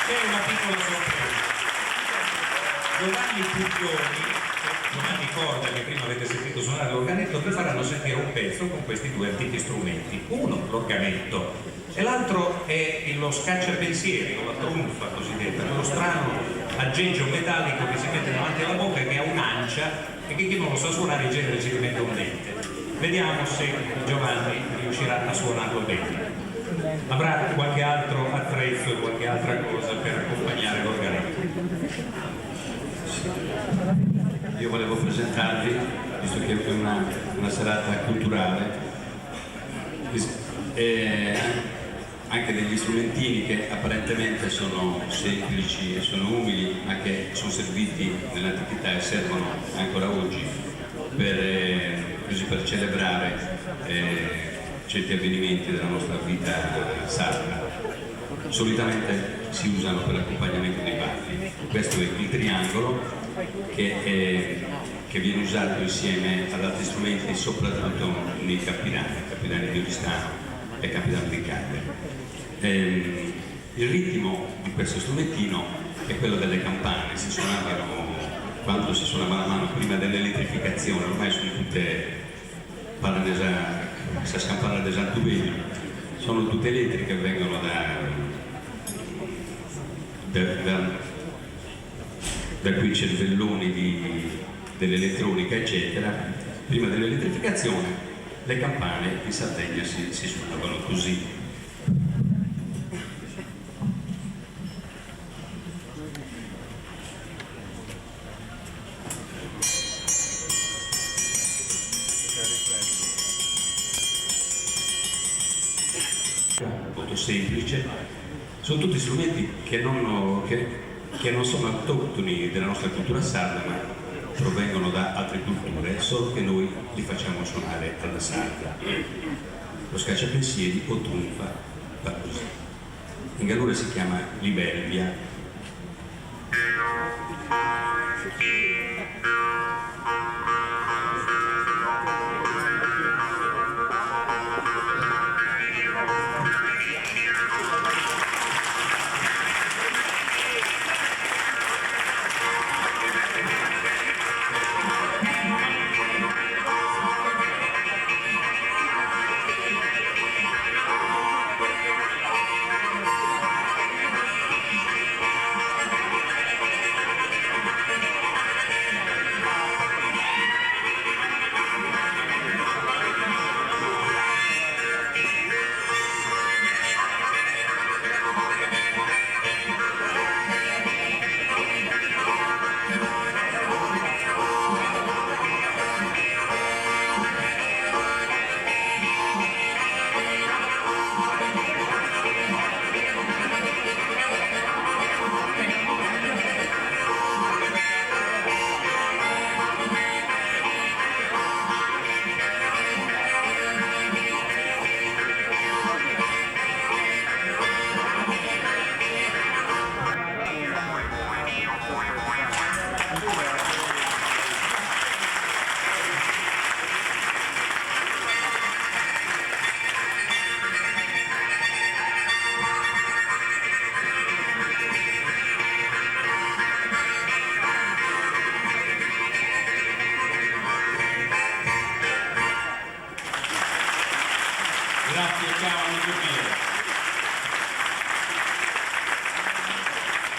C'è una piccola sorpresa. Giovanni Puglioni, Giovanni Corda, che prima avete sentito suonare l'organetto, vi faranno sentire un pezzo con questi due antichi strumenti. Uno, l'organetto, e l'altro è lo scacciapensieri, o la trunfa cosiddetta, quello strano aggeggio metallico che si mette davanti alla bocca e che ha un'ancia e che chi non lo sa suonare in genere ci rimette un dente. Vediamo se Giovanni riuscirà a suonarlo bene. Avrà qualche altro attrezzo e qualche altra cosa per accompagnare l'organetto. Io volevo presentarvi, visto che è una serata culturale, anche degli strumentini che apparentemente sono semplici e sono umili, ma che sono serviti nell'antichità e servono ancora oggi per celebrare certi avvenimenti della nostra vita sacra. Solitamente si usano per l'accompagnamento dei balli. Questo è il triangolo che viene usato insieme ad altri strumenti, soprattutto nei capitani di Oristano e capitano di Cagliari. Il ritmo di questo strumentino è quello delle campane, si suonavano quando si suonava la mano prima dell'elettrificazione, ormai sono tutte questa campana del Sant'Uvelio, sono tutte elettriche, vengono da quei cervelloni dell'elettronica eccetera. Prima dell'elettrificazione le campane in Sardegna si suonavano così. Molto semplice, sono tutti strumenti che non sono autoctoni della nostra cultura sarda, ma provengono da altre culture, solo che noi li facciamo suonare alla sarda. Lo scacciapensieri o trunfa va così. In Gallure si chiama libellia.